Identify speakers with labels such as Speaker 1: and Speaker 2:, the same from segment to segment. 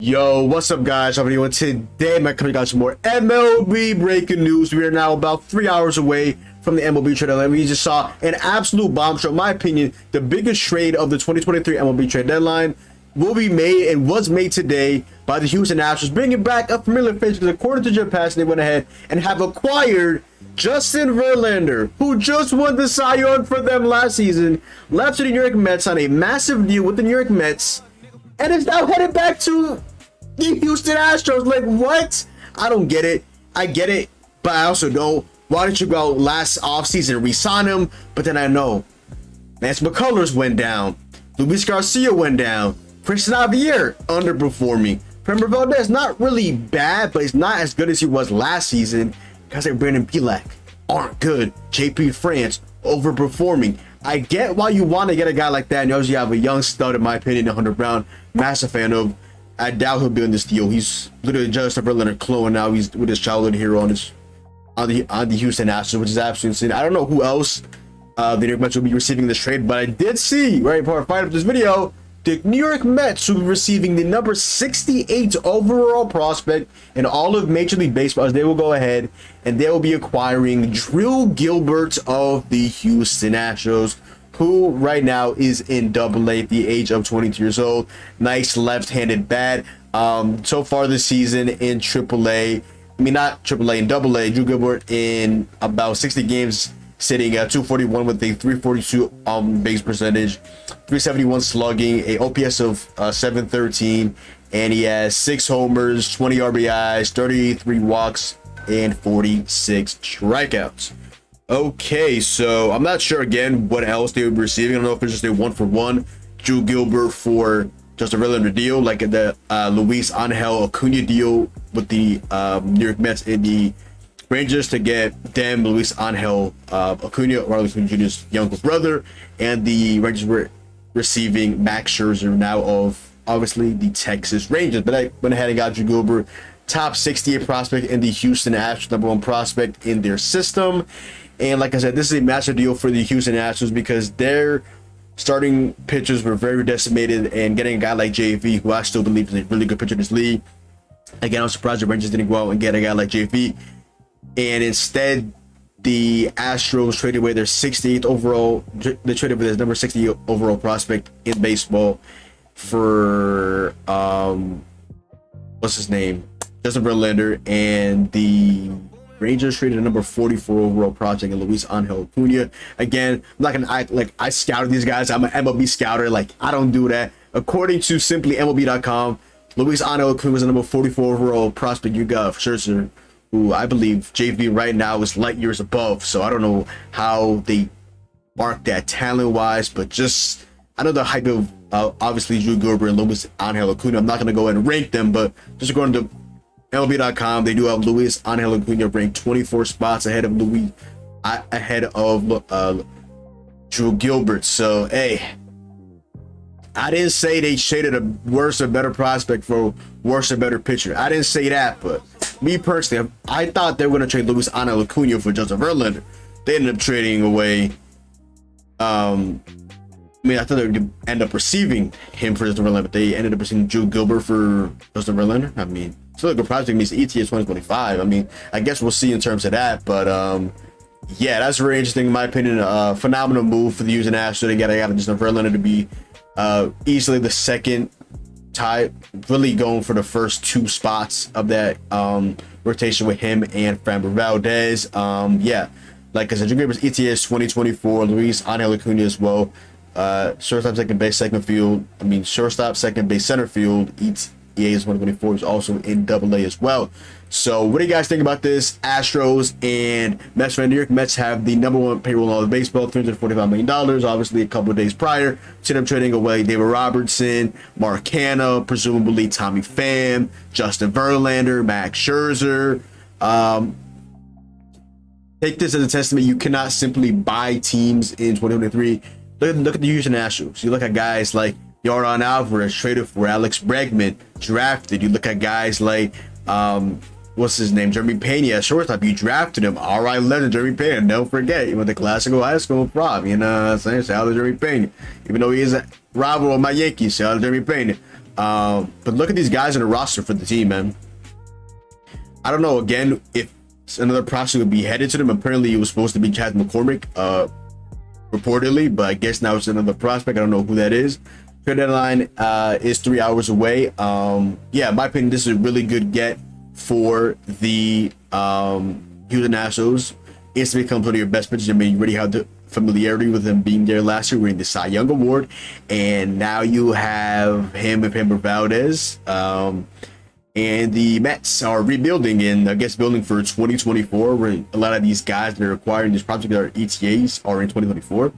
Speaker 1: Yo, what's up, guys? How are you doing today? I'm coming out some more MLB breaking news. We are now about 3 hours away from the MLB trade deadline. We just saw an absolute bombshell. In my opinion, the biggest trade of the 2023 MLB trade deadline will be made and was made today by the Houston Astros, bringing back a familiar face because according to Jim Pass, they went ahead and have acquired Justin Verlander, who just won the Cy Young for them last season, left to the New York Mets on a massive deal with the New York Mets, and is now headed back to the Houston Astros. Like, what? I don't get it. I get it, but I also don't. Why didn't you go last offseason and re-sign him? But then I know Lance McCullers went down, Luis Garcia went down, Christian Javier underperforming. Framber Valdez not really bad, but he's not as good as he was last season because like Brandon Pilak aren't good. JP France overperforming. I get why you want to get a guy like that. And you have a young stud, in my opinion, Hunter Brown, massive fan of. I doubt he'll be in this deal. He's literally just a Verlander clone now. He's with his childhood hero on the Houston Astros, which is absolutely insane. I don't know who else the New York Mets will be receiving this trade, but I did see right before I fired up this video, the New York Mets will be receiving the number 68 overall prospect in all of Major League Baseball. As they will go ahead and they will be acquiring Drew Gilbert of the Houston Astros, who right now is in Double-A at the age of 22 years old. Nice left-handed bat. So far this season in Triple-A, I mean not Triple-A, in Double-A, Drew Gilbert in about 60 games, sitting at 241 with a 342 base percentage, 371 slugging, a OPS of 713, and he has 6 homers, 20 RBIs, 33 walks, and 46 strikeouts. Okay, so I'm not sure again what else they would be receiving. I don't know if it's just a 1-for-1 Drew Gilbert for just a Verlander deal, like the Luis Angel Acuna deal with the New York Mets and the Rangers to get them Luis Angel Acuna, or Acuna Jr.'s younger brother, and the Rangers were receiving Max Scherzer, now of obviously the Texas Rangers. But I went ahead and got Drew Gilbert, top 68 prospect in the Houston Astros, #1 prospect in their system. And like I said, this is a massive deal for the Houston Astros because their starting pitchers were very decimated, and getting a guy like JV, who I still believe is a really good pitcher in this league. Again, I'm surprised the Rangers didn't go out and get a guy like JV. And instead, the Astros traded away their 68th overall. They traded away their number 60 overall prospect in baseball for what's his name, Justin Verlander, and the Rangers traded a number 44 overall prospect in Luis Angel Acuna. Again, I'm not gonna act like I scouted these guys. I'm an MLB scouter. Like, I don't do that. According to simply MLB.com, Luis Angel Acuna was the number 44 overall prospect. You got Scherzer, who I believe JV right now is light years above. So I don't know how they mark that talent-wise, but just I know the hype of obviously Drew Gilbert and Luis Angel Acuna. I'm not gonna go ahead and rank them, but just according to MLB.com, they do have Luis Angel Acuna ranked 24 spots ahead of Drew Gilbert. So hey, I didn't say they traded a worse or better prospect for worse or better pitcher. I didn't say that, but me personally, I thought they were going to trade Luis Angel Acuna for Justin Verlander. They ended up trading away. I thought they would end up receiving him for Justin Verlander, but they ended up receiving Drew Gilbert for Justin Verlander. I mean, still a good prospect. Means ETA 2025. I mean, I guess we'll see in terms of that, but yeah, that's very interesting in my opinion. Phenomenal move for the Houston Astros. They got Justin Verlander to be easily the second tie, really going for the first 2 spots of that rotation with him and Framber Valdez. Yeah, like I said, Drew Gilbert's ETA is 2024. Luis Angel Acuna as well. Shortstop, second base, second field. I mean, shortstop, second base, center field. ETA is 124. Is also in Double-A as well. So, what do you guys think about this? Astros and Mets. New York Mets have the #1 payroll in all of baseball, $345 million. Obviously, a couple of days prior to them trading away David Robertson, Mark Canha, presumably Tommy Pham, Justin Verlander, Max Scherzer. Take this as a testament. You cannot simply buy teams in 2023. Look at the Houston Astros. You look at guys like Yordan Alvarez, traded for Alex Bregman, drafted. You look at guys like what's his name, Jeremy Pena at shortstop. You drafted him. All right, legend Jeremy Pena. Don't forget, he went to classical high school prop. You know what I'm saying? Shout out to Jeremy Pena. Even though he is a rival of my Yankees, shout out to Jeremy Pena. But look at these guys in the roster for the team, man. I don't know, again, if another prospect would be headed to them. Apparently, it was supposed to be Chad McCormick, reportedly, but I guess now it's another prospect. I don't know who that is. Trade deadline is 3 hours away. Yeah, in my opinion, this is a really good get for the Houston Astros. Instantly becomes one of your best pitchers. I mean, you already have the familiarity with him being there last year, winning the Cy Young Award, and now you have him and Framber Valdez. And the Mets are rebuilding, and I guess building for 2024, where a lot of these guys that are acquiring these projects that are ETAs are in 2024.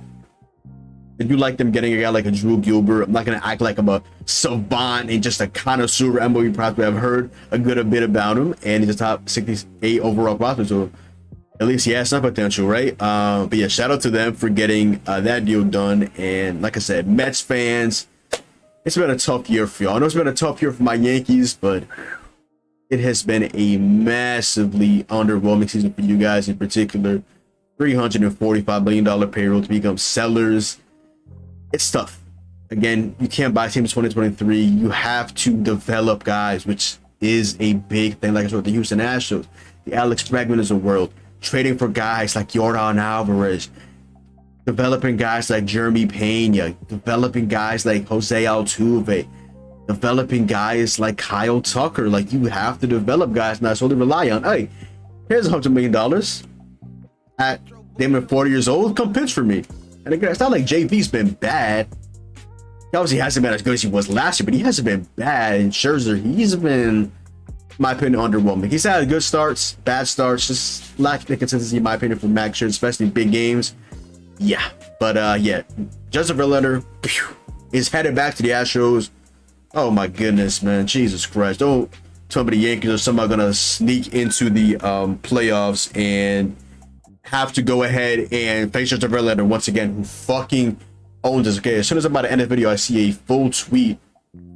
Speaker 1: I do like them getting a guy like a Drew Gilbert. I'm not going to act like I'm a savant and just a connoisseur MLB prospect. I've heard a good bit about him, and he's a top 68 overall prospect, so at least he has some potential, right? But yeah, shout out to them for getting that deal done. And like I said, Mets fans, it's been a tough year for y'all. I know it's been a tough year for my Yankees, but it has been a massively underwhelming season for you guys in particular. $345 million payroll to become sellers. It's tough. Again, you can't buy teams in 2023. You have to develop guys, which is a big thing. Like I said with the Houston Astros, the Alex Bregman of the world, trading for guys like Yordan Alvarez, developing guys like Jeremy Pena, developing guys like Jose Altuve, developing guys like Kyle Tucker. Like, you have to develop guys, not solely rely on, hey, here's $100 million. At them 40 years old, come pitch for me. And again, it's not like JV's been bad. He obviously hasn't been as good as he was last year, but he hasn't been bad. And Scherzer, he's been, in my opinion, underwhelming. He's had good starts, bad starts, just lacking the consistency, in my opinion, from Max Scherzer, especially in big games. Yeah, but yeah, Justin Verlander is headed back to the Astros. Oh my goodness, man, Jesus Christ! Don't tell me the Yankees are somehow gonna sneak into the playoffs and have to go ahead and face Justin Verlander once again, who fucking owns us. Okay, as soon as I'm about to end the video, I see a full tweet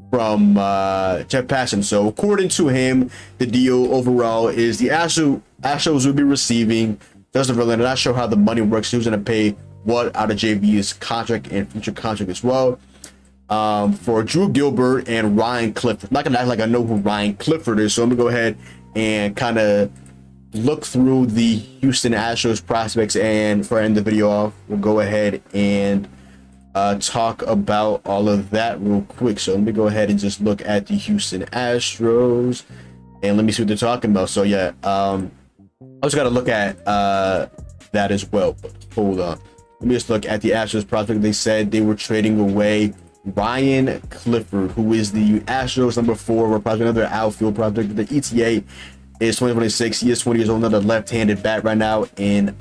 Speaker 1: from Jeff Passan. So according to him, the deal overall is the Astros will be receiving Justin Verlander. Not sure how the money works. Who's gonna pay what out of JV's contract and future contract as well. For Drew Gilbert and Ryan Clifford. I'm not gonna act like I know who Ryan Clifford is, so I'm gonna go ahead and kind of look through the Houston Astros prospects, and for end the video off, we'll go ahead and talk about all of that real quick. So let me go ahead and just look at the Houston Astros and let me see what they're talking about. So yeah, I just gotta look at that as well, but hold on. Let me just look at the Astros prospect. They said they were trading away Ryan Clifford, who is the Astros number 4, or probably another outfield prospect. The ETA is 2026. He is 20 years old, another left-handed bat right now, and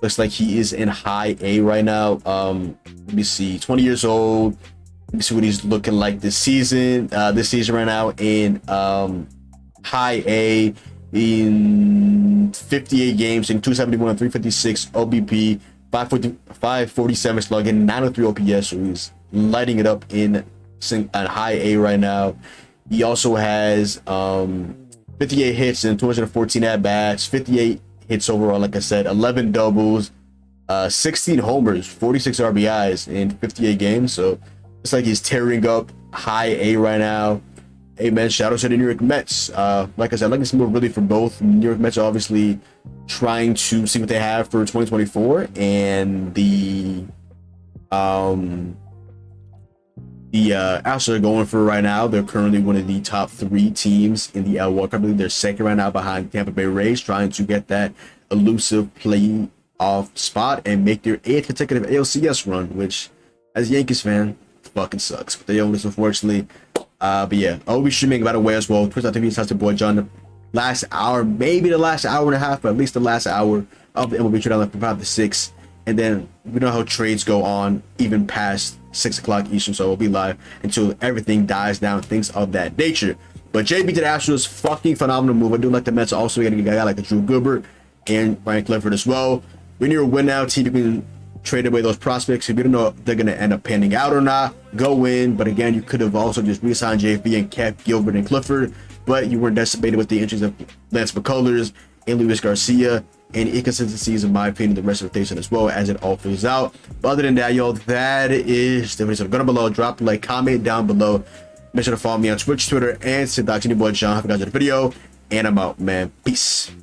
Speaker 1: looks like he is in high A right now. Let me see, 20 years old. Let me see what he's looking like this season. This season right now in high A, in 58 games, in 271 and 356 OBP, 547 slugging, 903 OPS. So he's lighting it up in high A right now. He also has 58 hits and 214 at bats, 58 hits overall. Like I said, 11 doubles, 16 homers, 46 RBIs in 58 games. So it's like he's tearing up high A right now. Hey man, shout out to the New York Mets. Like I said, I like this move really for both. New York Mets are obviously trying to see what they have for 2024, and the Astros are going for right now. They're currently one of the top 3 teams in the L. I believe they're second right now behind Tampa Bay Rays, trying to get that elusive playoff spot and make their 8th consecutive ALCS run, which, as a Yankees fan, fucking sucks. But they own this, unfortunately. But yeah, I'll be streaming by the way as well. Twitch TV is your boy John. The last hour, maybe the last hour and a half, but at least the last hour of the MLB trade from 5 to 6. And then we know how trades go on even past 6 o'clock Eastern, so we'll be live until everything dies down, things of that nature. But JB to the Astros, fucking phenomenal move. I do like the Mets also getting a guy like a Drew Gilbert and Ryan Clifford as well. When you're a win now team, you can trade away those prospects. If you don't know if they're going to end up panning out or not, go in. But again, you could have also just re-signed JV and kept Gilbert and Clifford, but you weren't decimated with the injuries of Lance McCullers and Luis Garcia, and inconsistencies, in my opinion, the rest of the station as well, as it all fills out. But other than that, y'all, that is the video. So go down below, drop a like, comment down below. Make sure to follow me on Twitch, Twitter, and TikTok. Your boy John. Hope you guys enjoyed the video, and I'm out, man. Peace.